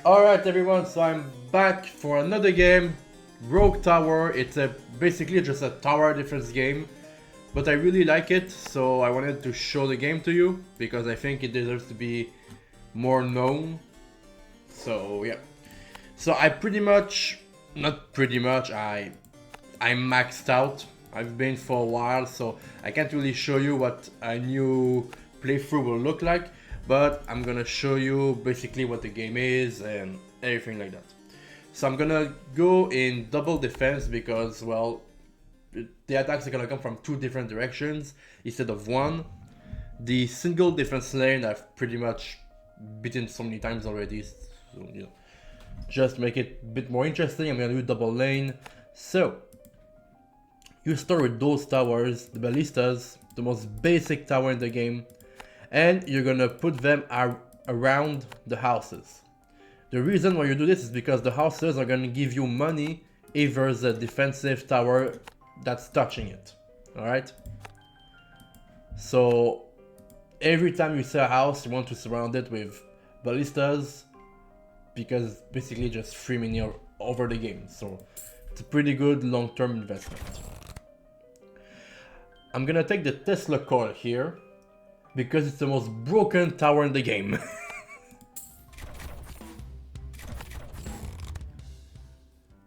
Alright everyone, so I'm back for another game, Rogue Tower. It's basically just a tower defense game, but I really like it, so I wanted to show the game to you, because I think it deserves to be more known. So yeah. So I pretty much, not pretty much, I'm maxed out. I've been for a while, so I can't really show you what a new playthrough will look like, but I'm gonna show you basically what the game is and everything like that. So I'm gonna go in double defense because, well, the attacks are gonna come from two different directions instead of one. The single defense lane I've pretty much beaten so many times already, so you know, just make it a bit more interesting. I'm gonna do double lane. So you start with those towers, the ballistas, the most basic tower in the game, and you're gonna put them around the houses. The reason why you do this is because the houses are gonna give you money if there's a defensive tower that's touching it. Alright? So every time you see a house, you want to surround it with ballistas, because it's basically just free money over the game. So it's a pretty good long-term investment. I'm gonna take the Tesla coil here, because it's the most broken tower in the game.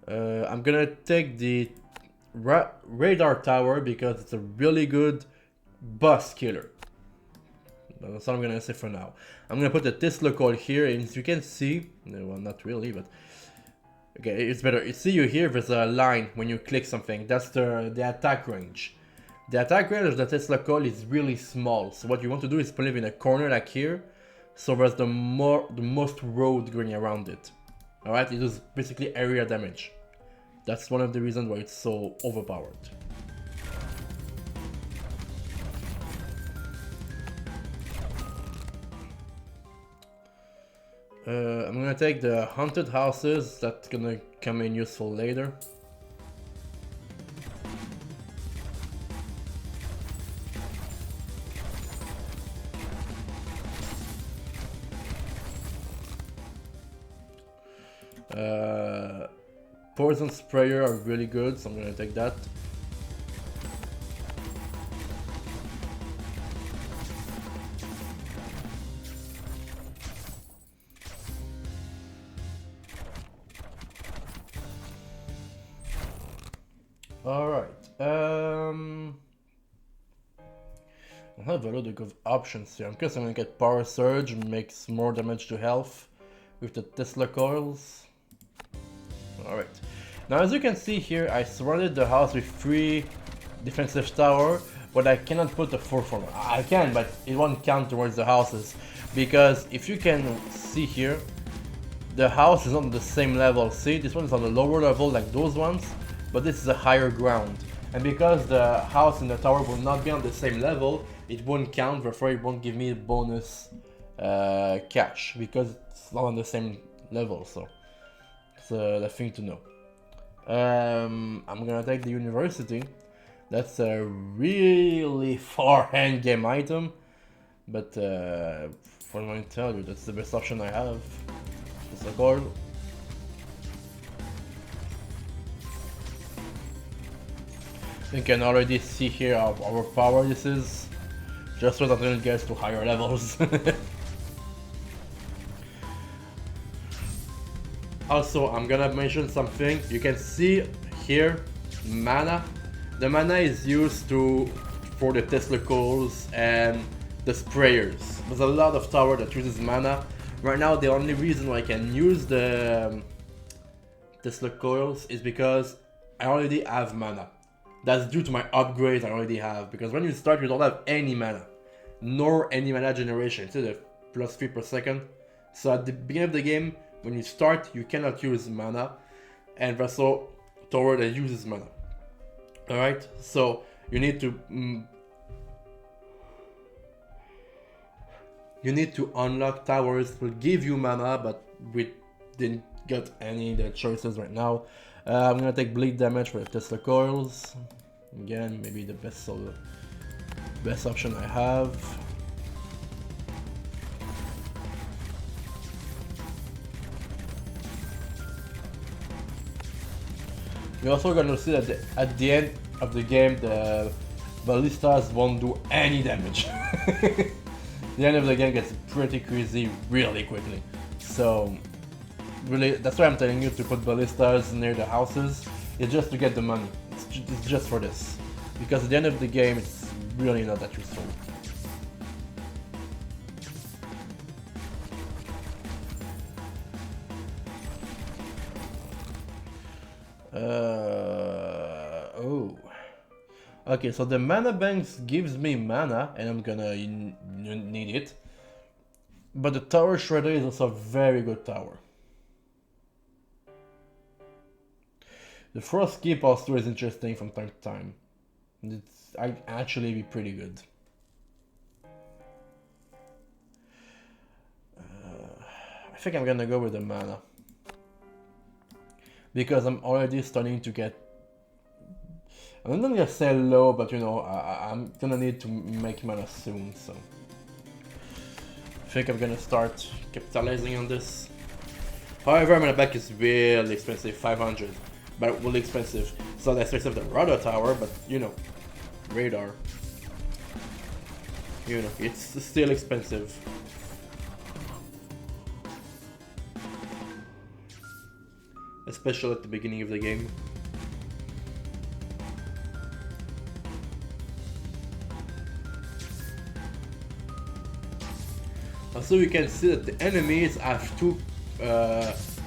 I'm gonna take the radar tower because it's a really good bus killer. That's all I'm gonna say for now. I'm gonna put the Tesla coil here, and as you can see, well, not really, but okay, it's better. You see, you here, there's a line when you click something. That's the attack range. The attack range of the Tesla coil is really small, so what you want to do is put it in a corner like here, so there's the most road going around it. Alright, it does basically area damage. That's one of the reasons why it's so overpowered. I'm gonna take the haunted houses, that's gonna come in useful later. Poison sprayer are really good, so I'm gonna take that. Alright, I have a lot of good options here. I'm guessing I'm gonna get power surge, makes more damage to health with the Tesla coils. Alright, now as you can see here, I surrounded the house with 3 defensive tower, but I cannot put the 4th one. I can, but it won't count towards the houses, because if you can see here, the house is on the same level. See, this one is on the lower level like those ones, but this is a higher ground. And because the house and the tower will not be on the same level, it won't count, therefore it won't give me bonus cash, because it's not on the same level, so it's the thing to know. I'm gonna take the university. That's a really far endgame item, but what I'm going to tell you, that's the best option I have. It's a gold. You can already see here how overpowered this is, just so that it gets to higher levels. Also, I'm gonna mention something. You can see here, mana. The mana is used for the Tesla coils and the sprayers. There's a lot of tower that uses mana. Right now, the only reason why I can use the Tesla coils is because I already have mana. That's due to my upgrades I already have, because when you start you don't have any mana, nor any mana generation. It's a +3 per second. So at the beginning of the game, when you start, you cannot use mana, and there's also tower that uses mana. Alright, so you need to unlock towers that will give you mana, but we didn't get any the choices right now. I'm gonna take bleed damage with Tesla coils. Again, maybe the best option I have. You're also gonna see that at the end of the game, the ballistas won't do any damage. The end of the game gets pretty crazy really quickly. So, really, that's why I'm telling you to put ballistas near the houses. It's just to get the money. It's just for this. Because at the end of the game, it's really not that useful. Oh. Okay, so the mana banks gives me mana, and I'm gonna need it. But the tower shredder is also a very good tower. The frost keep also is interesting from time to time. It's actually be pretty good. I think I'm gonna go with the mana. Because I'm already starting to get... I'm not gonna say low, but you know, I'm gonna need to make mana soon, so... I think I'm gonna start capitalizing on this. However, mana back is really expensive, 500. But really expensive. It's not as expensive as the radar tower, but you know, radar. You know, it's still expensive. Especially at the beginning of the game. Also, you can see that the enemies have two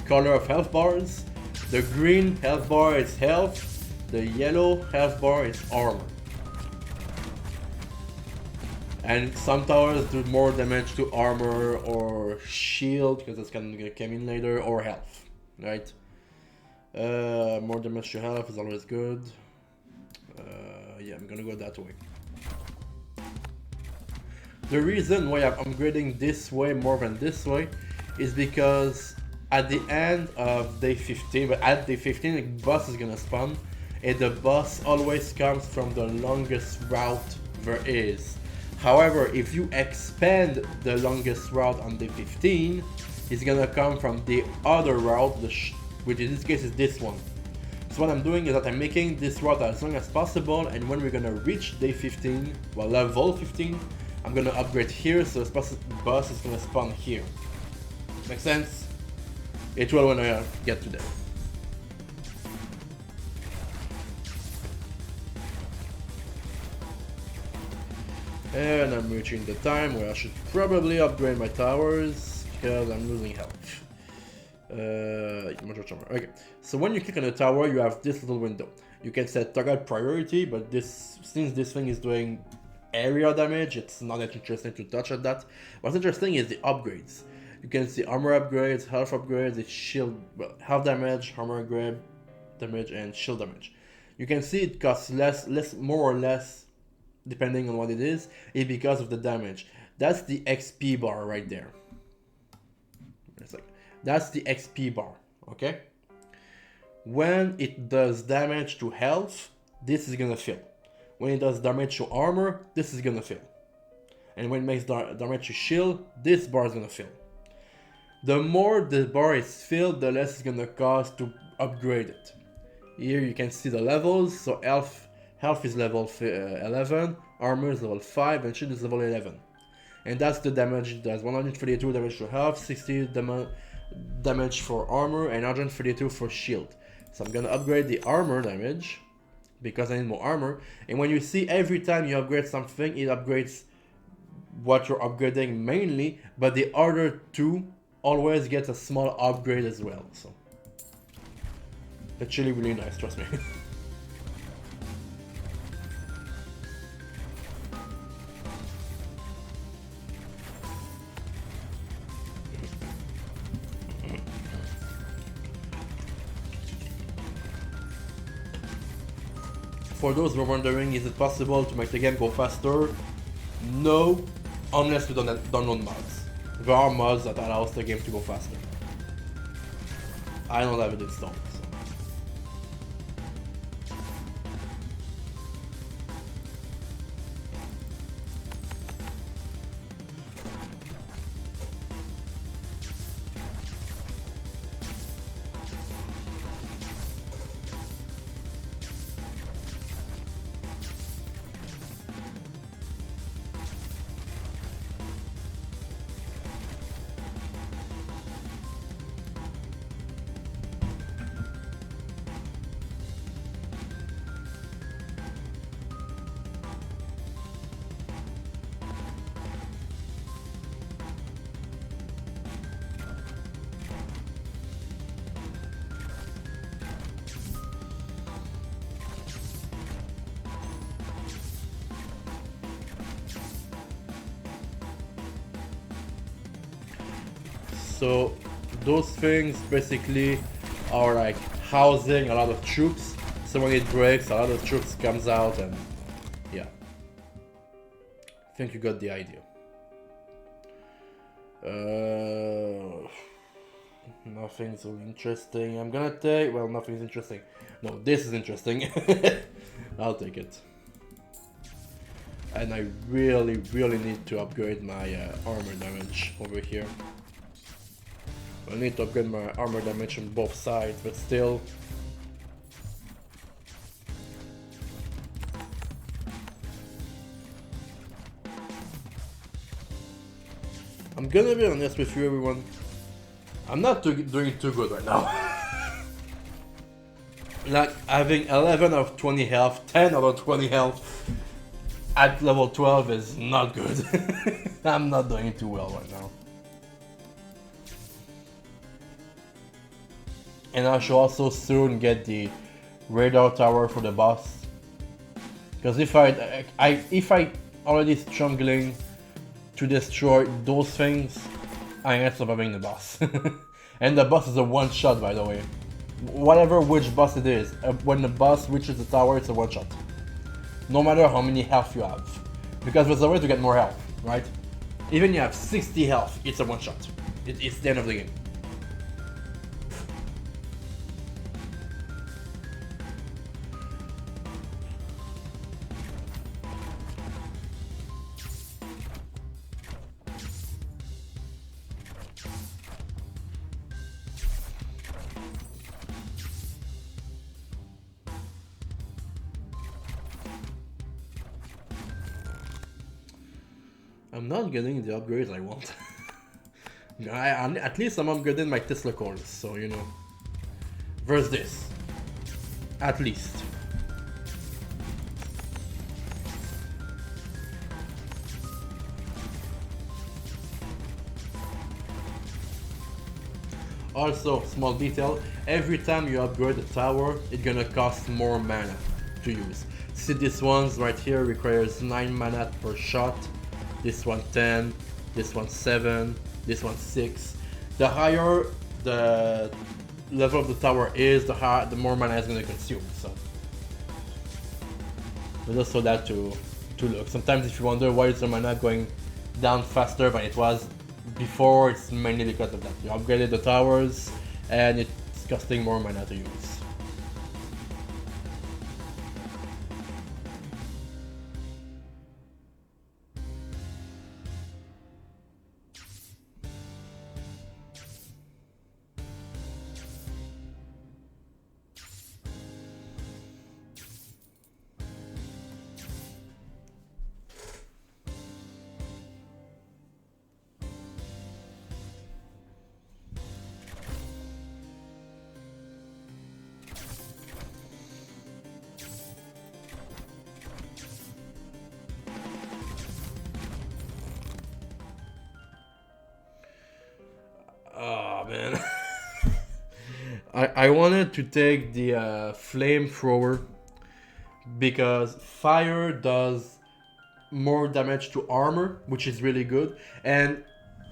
color of health bars. The green health bar is health, the yellow health bar is armor. And some towers do more damage to armor or shield, because that's gonna come in later, or health, right? More damage to health is always good. Yeah, I'm gonna go that way. The reason why I'm upgrading this way more than this way is because at the end of day 15, but at day 15 the boss is gonna spawn, and the boss always comes from the longest route there is. However, if you expand the longest route on day 15, it's gonna come from the other route, which in this case is this one. So what I'm doing is that I'm making this route as long as possible, and when we're gonna reach day 15, well, level 15, I'm gonna upgrade here, so the boss is gonna spawn here. Make sense? It will when I get to there. And I'm reaching the time where I should probably upgrade my towers because I'm losing health. Okay, so when you click on the tower, you have this little window. You can set target priority, but since this thing is doing area damage, it's not that interesting to touch at that. What's interesting is the upgrades. You can see armor upgrades, health upgrades, it's shield, health damage, armor upgrade, damage, and shield damage. You can see it costs more or less, depending on what it is because of the damage. That's the XP bar right there. That's the XP bar, okay? When it does damage to health, this is gonna fill. When it does damage to armor, this is gonna fill. And when it makes damage to shield, this bar is gonna fill. The more the bar is filled, the less it's gonna cost to upgrade it. Here you can see the levels, so health is level 11, armor is level 5, and shield is level 11. And that's the damage it does. 132 damage to health, 60 damage for armor, and 132 for shield. So I'm gonna upgrade the armor damage, because I need more armor. And when you see every time you upgrade something, it upgrades what you're upgrading mainly, but the other two always get a small upgrade as well. So it's really nice, trust me. For those who are wondering, is it possible to make the game go faster? No, unless you don't download mods. There are mods that allows the game to go faster. I don't have it installed. So those things basically are like housing a lot of troops. So when it breaks, a lot of troops comes out, and yeah. I think you got the idea. Nothing's so interesting. I'm gonna take, well, nothing's interesting. No, this is interesting. I'll take it. And I really need to upgrade my armor damage over here. I need to upgrade my armor damage on both sides, but still. I'm gonna be honest with you, everyone. I'm not doing too good right now. Like, having 11 out of 20 health, 10 out of 20 health at level 12 is not good. I'm not doing too well right now. And I should also soon get the radar tower for the boss. Because if I already struggling to destroy those things, I end up surviving the boss. And the boss is a one shot, by the way. Whatever which boss it is, when the boss reaches the tower, it's a one shot. No matter how many health you have. Because there's a way to get more health, right? Even if you have 60 health, it's a one shot. It's the end of the game. I'm not getting the upgrades I want. At least I'm upgrading my Tesla cores, so you know. Versus this. At least. Also, small detail, every time you upgrade the tower, it's gonna cost more mana to use. See, this one's right here requires 9 mana per shot. This one 10, this one 7, this one 6. The higher the level of the tower is, the more mana it's going to consume. So, but also that to look. Sometimes if you wonder why is the mana going down faster than it was before, it's mainly because of that. You upgraded the towers and it's costing more mana to use. Oh man. I wanted to take the flamethrower because fire does more damage to armor, which is really good, and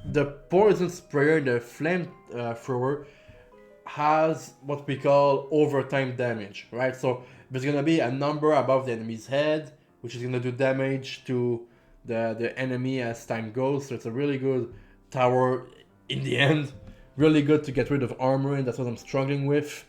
the poison sprayer, the flamethrower, has what we call overtime damage, right? So there's gonna be a number above the enemy's head, which is gonna do damage to the enemy as time goes. So it's a really good tower in the end. Really good to get rid of armor, and that's what I'm struggling with.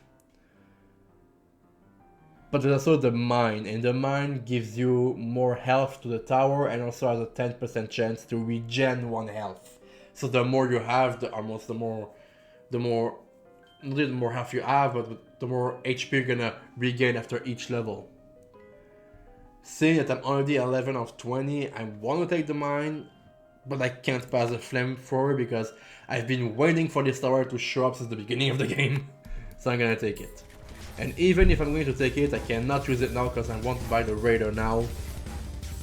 But there's also the mine, and the mine gives you more health to the tower and also has a 10% chance to regen 1 health. So the more you have, the more not the more health you have, but the more HP you're gonna regain after each level. Seeing that I'm already 11 of 20, I want to take the mine, but I can't pass the flamethrower because I've been waiting for this tower to show up since the beginning of the game. So I'm gonna take it. And even if I'm going to take it, I cannot use it now because I want to buy the radar now.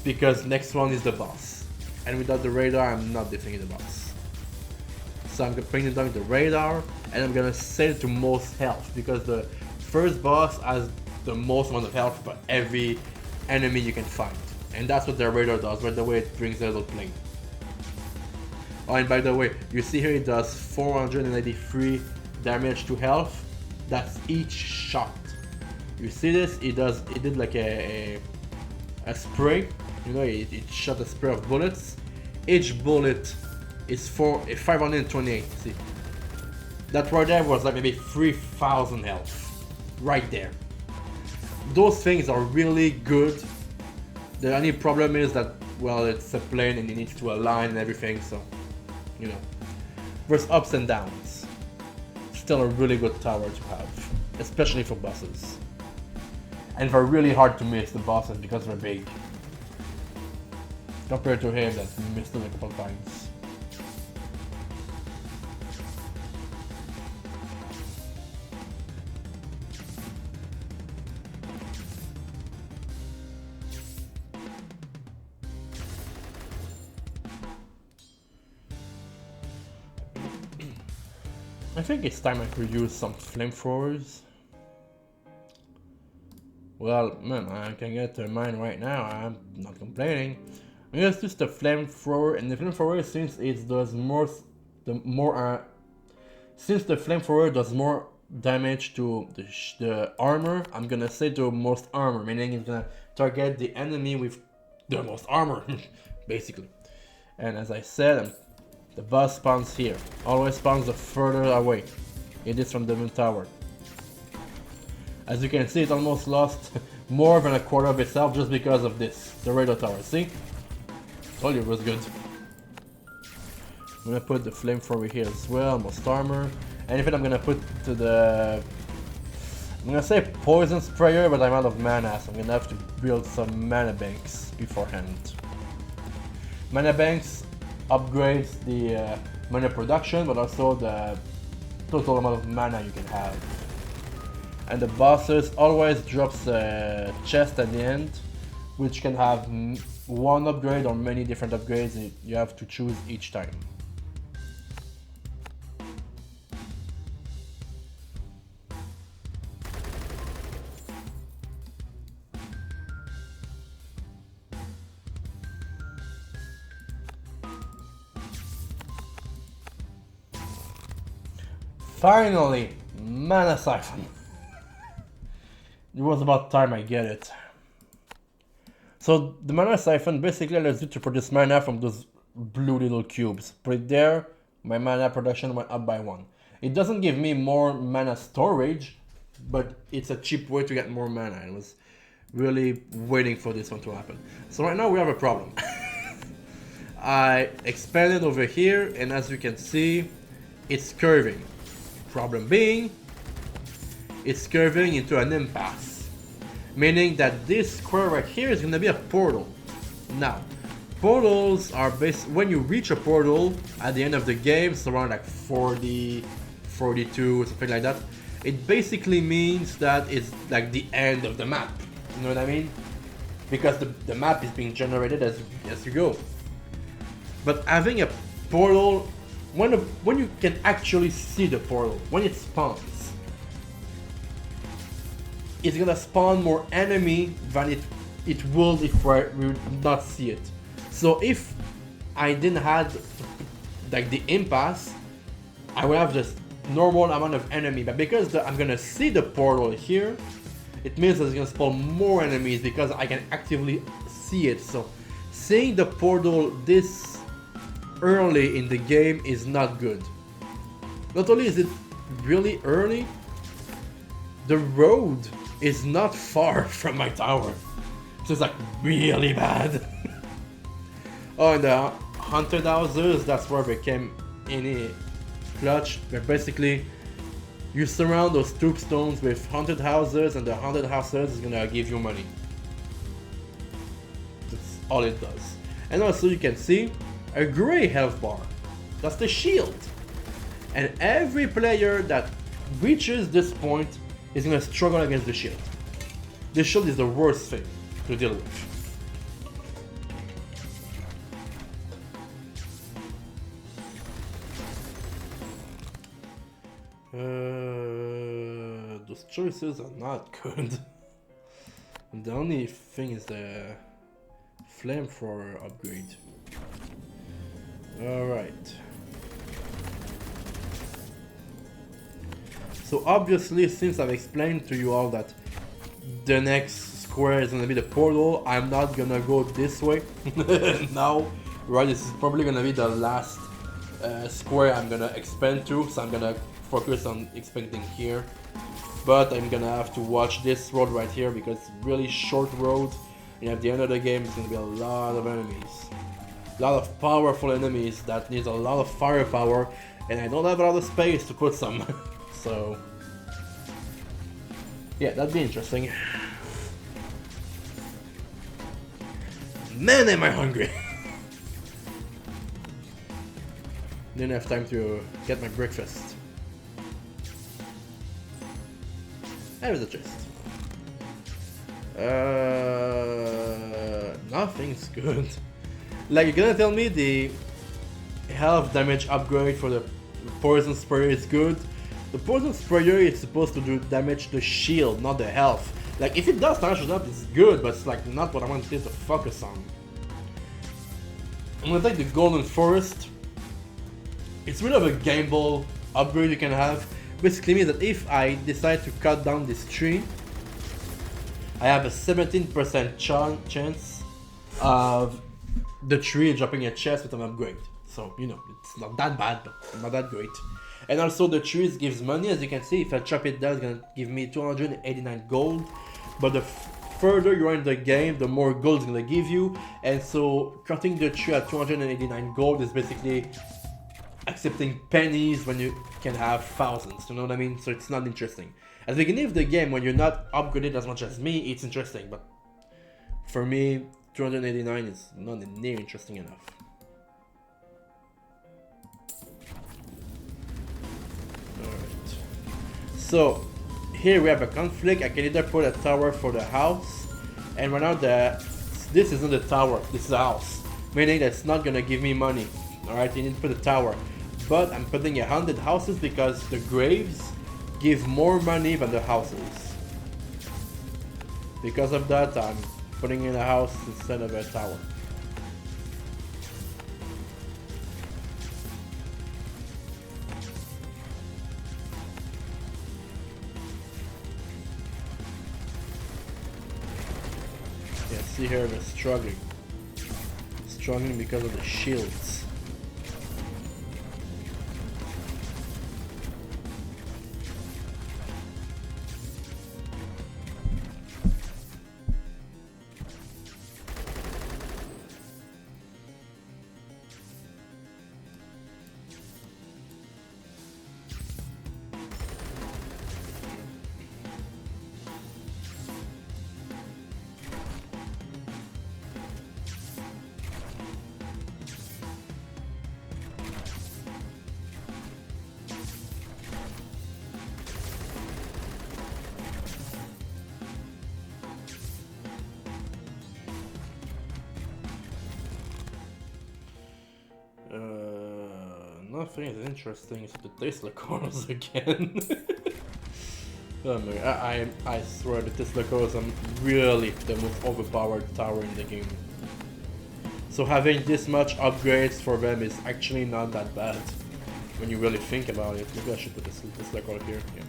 Because next one is the boss. And without the radar, I'm not defeating the boss. So I'm bringing down the radar and I'm gonna set it to most health because the first boss has the most amount of health for every enemy you can find. And that's what the radar does, by the way it brings the little plane. Oh, and by the way, you see here it does 483 damage to health. That's each shot. You see this? It did like a spray. You know, it shot a spray of bullets. Each bullet is 528. See, that right there was like maybe 3,000 health, right there. Those things are really good. The only problem is that, well, it's a plane and it needs to align and everything, so, you know. There's ups and downs. Still a really good tower to have, especially for bosses. And they're really hard to miss, the bosses, because they're big. Compared to him that missed it a couple times. I think it's time I could use some flamethrowers. Well, man, I can get to mine right now, I'm not complaining. I'm gonna use the flamethrower, and the flamethrower, since it does since the flamethrower does more damage to the armor, I'm gonna say the most armor, meaning it's gonna target the enemy with the most armor, basically. And as I said, the boss spawns here. Always spawns the further away it is from the moon tower. As you can see, it almost lost more than a quarter of itself just because of this, the radar tower. See? Told you it was good. I'm gonna put the flamethrower here as well, most armor. Anything I'm gonna put to the... I'm gonna say poison sprayer, but I'm out of mana, so I'm gonna have to build some mana banks beforehand. Mana banks upgrades the mana production, but also the total amount of mana you can have. And the bosses always drops a chest at the end, which can have one upgrade or many different upgrades. You have to choose each time. Finally, mana siphon. It was about time I get it. So the mana siphon basically allows you to produce mana from those blue little cubes. Put it there, my mana production went up by 1. It doesn't give me more mana storage, but it's a cheap way to get more mana. I was really waiting for this one to happen. So right now we have a problem. I expanded over here, and as you can see, it's curving. Problem being, it's curving into an impasse, meaning that this square right here is going to be a portal. Now, portals are when you reach a portal at the end of the game, it's around like 40, 42, something like that. It basically means that it's like the end of the map. You know what I mean? Because the map is being generated as you go. But having a portal, when you can actually see the portal, when it spawns, it's gonna spawn more enemy than it would if we would not see it. So if I didn't have like the impasse, I would have just normal amount of enemy. But because I'm gonna see the portal here, it means that it's gonna spawn more enemies because I can actively see it. So seeing the portal this early in the game is not good. Not only is it really early, the road is not far from my tower. So it's like really bad. Oh, and the haunted houses, that's where they came in clutch. But basically, you surround those tombstones with haunted houses, and the haunted houses is gonna give you money. That's all it does. And also you can see a gray health bar. That's the shield. And every player that reaches this point is gonna struggle against the shield. The shield is the worst thing to deal with. Those choices are not good. The only thing is the flamethrower upgrade. Alright. So obviously, since I've explained to you all that the next square is gonna be the portal, I'm not gonna go this way now. Right, this is probably gonna be the last square I'm gonna expand to, so I'm gonna focus on expanding here. But I'm gonna have to watch this road right here because it's a really short road, and at the end of the game it's gonna be a lot of enemies. A lot of powerful enemies that needs a lot of firepower, and I don't have a lot of space to put some. So yeah, that'd be interesting. Man, am I hungry! Didn't have time to get my breakfast. There is a chest. Nothing's good. Like, you're gonna tell me the health damage upgrade for the poison sprayer is good? The poison sprayer is supposed to do damage to the shield, not the health. Like, if it does damage to that, it's good, but it's like not what I want this to focus on. I'm gonna take the golden forest. It's really of a gamble upgrade you can have. Basically means that if I decide to cut down this tree, I have a 17% chance of the tree dropping a chest with an upgrade. So, you know, it's not that bad, but not that great. And also the trees gives money, as you can see. If I chop it down, it's gonna give me 289 gold. But the further you are in the game, the more gold it's gonna give you. And so cutting the tree at 289 gold is basically accepting pennies when you can have thousands, you know what I mean? So it's not interesting. At the beginning of the game, when you're not upgraded as much as me, it's interesting, but for me, 289 is not near interesting enough. Alright. So, here we have a conflict. I can either put a tower for the house, and right now this isn't the tower, this is a house. Meaning that it's not gonna give me money. Alright, you need to put a tower. But I'm putting 100 houses because the graves give more money than the houses. Because of that, I'm putting in a house instead of a tower. Yeah, see here they're struggling. Struggling because of the shields. Nothing is interesting is the Tesla cores again. Oh my, I swear the Tesla cores are really the most overpowered tower in the game. So having this much upgrades for them is actually not that bad when you really think about it. Maybe I should put this Tesla core here. Yeah.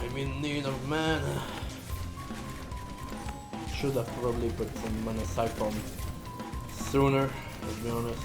I'm in need of mana. Should have probably put some mana aside from sooner, to be honest.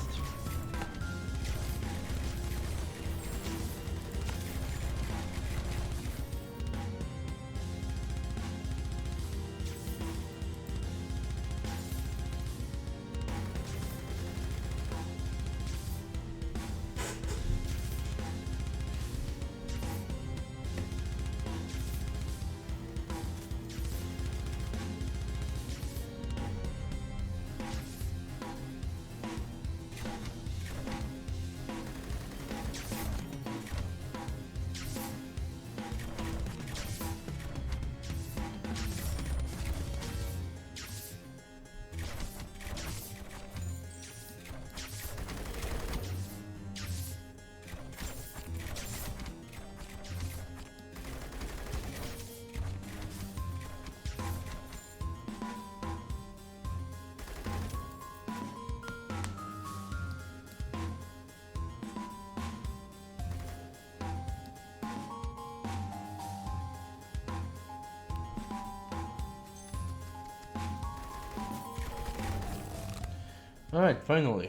Alright, finally.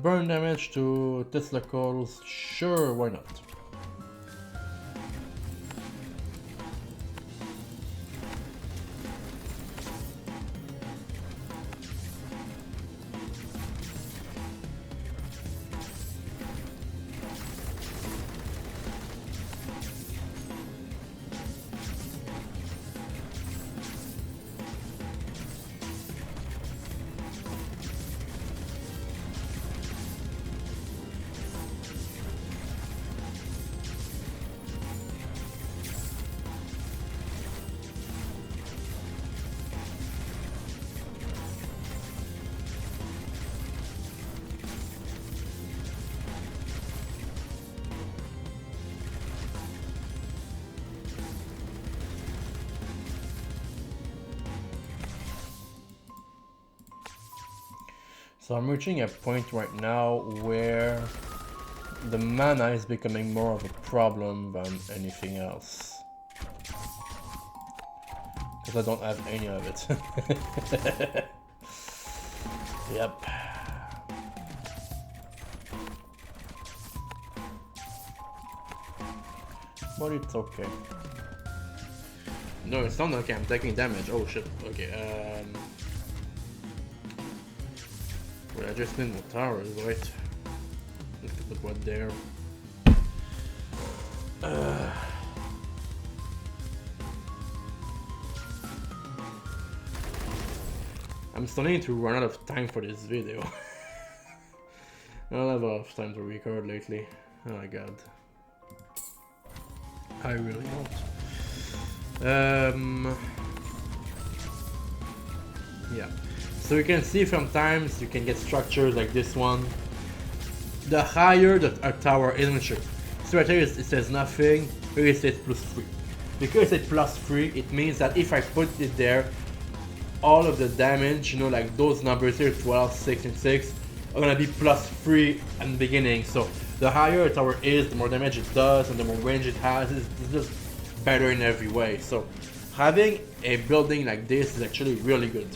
Burn damage to Tesla coils. Sure, why not? So I'm reaching a point right now where the mana is becoming more of a problem than anything else. Because I don't have any of it. Yep. But it's okay. No, it's not okay, I'm taking damage. Oh shit, okay, well, I just need more towers, right? Let's put what there. I'm starting to run out of time for this video. I don't have a lot of time to record lately. Oh my god. I really don't. Yeah. So you can see sometimes you can get structures like this one. The higher a tower is, so right here it says nothing, here it says +3. Because it's +3, it means that if I put it there, all of the damage, you know, like those numbers here, 12, 6, and 6, are gonna be +3 at the beginning. So the higher a tower is, the more damage it does, and the more range it has. It's just better in every way. So having a building like this is actually really good.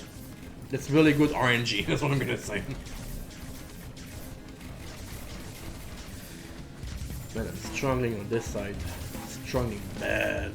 It's really good RNG, that's what I'm gonna say. Man, I'm struggling on this side. Struggling bad.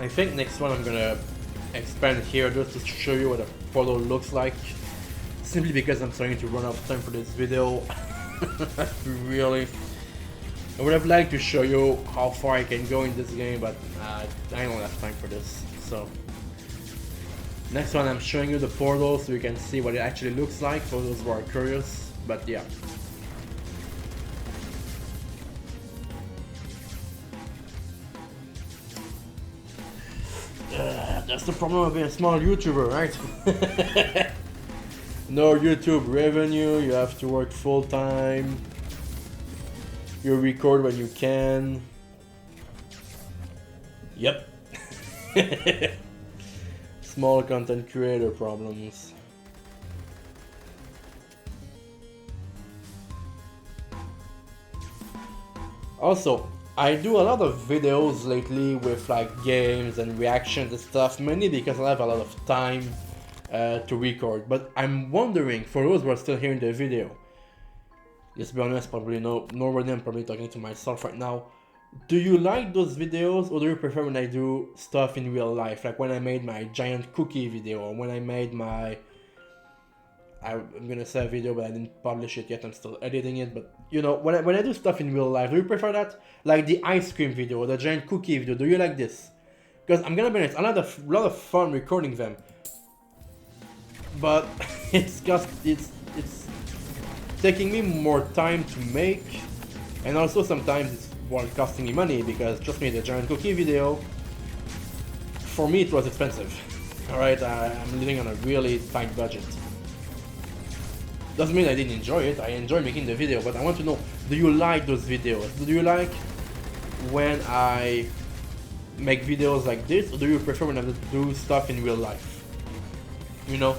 I think next one I'm gonna expand here just to show you what a portal looks like. Simply because I'm starting to run out of time for this video. Really. I would have liked to show you how far I can go in this game, but I don't have time for this. So next one I'm showing you the portal so you can see what it actually looks like for those who are curious. But yeah. That's the problem of being a small YouTuber, right? No YouTube revenue, you have to work full time. You record when you can. Yep. Small content creator problems. Also, I do a lot of videos lately with like games and reactions and stuff, mainly because I have a lot of time to record. But I'm wondering, for those who are still here in the video, let's be honest, probably nobody, I'm probably talking to myself right now. Do you like those videos, or do you prefer when I do stuff in real life? Like when I made my giant cookie video, or when I made my... I'm gonna say a video, but I didn't publish it yet. I'm still editing it. But you know, when I do stuff in real life, do you prefer that? Like the ice cream video or the giant cookie video. Do you like this? Because I'm gonna be honest, I had a lot of fun recording them. But it's just it's taking me more time to make, and also sometimes it's costing me money because trust me, the giant cookie video, for me it was expensive. All right, I'm living on a really tight budget. Doesn't mean I didn't enjoy it. I enjoyed making the video, but I want to know, do you like those videos? Do you like when I make videos like this, or do you prefer when I do stuff in real life? You know,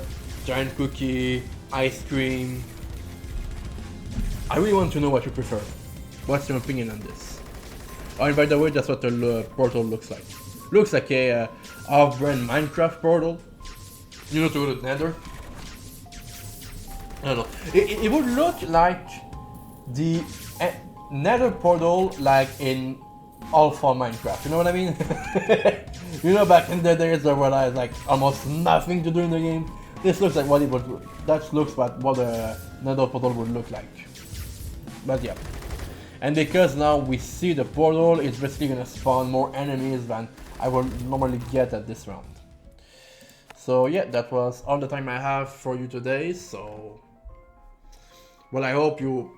giant cookie, ice cream. I really want to know what you prefer. What's your opinion on this? Oh, and by the way, that's what the portal looks like. Looks like a off-brand Minecraft portal. You know, to the Nether. I don't know. It would look like the Nether portal, like in Alpha Minecraft. You know what I mean? You know, back in the days where I had like almost nothing to do in the game. This looks like what it would. That looks like what a Nether portal would look like. But yeah. And because now we see the portal, it's basically gonna spawn more enemies than I would normally get at this round. So yeah, that was all the time I have for you today. So, well, I hope you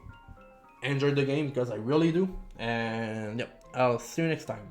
enjoyed the game because I really do. And yep, I'll see you next time.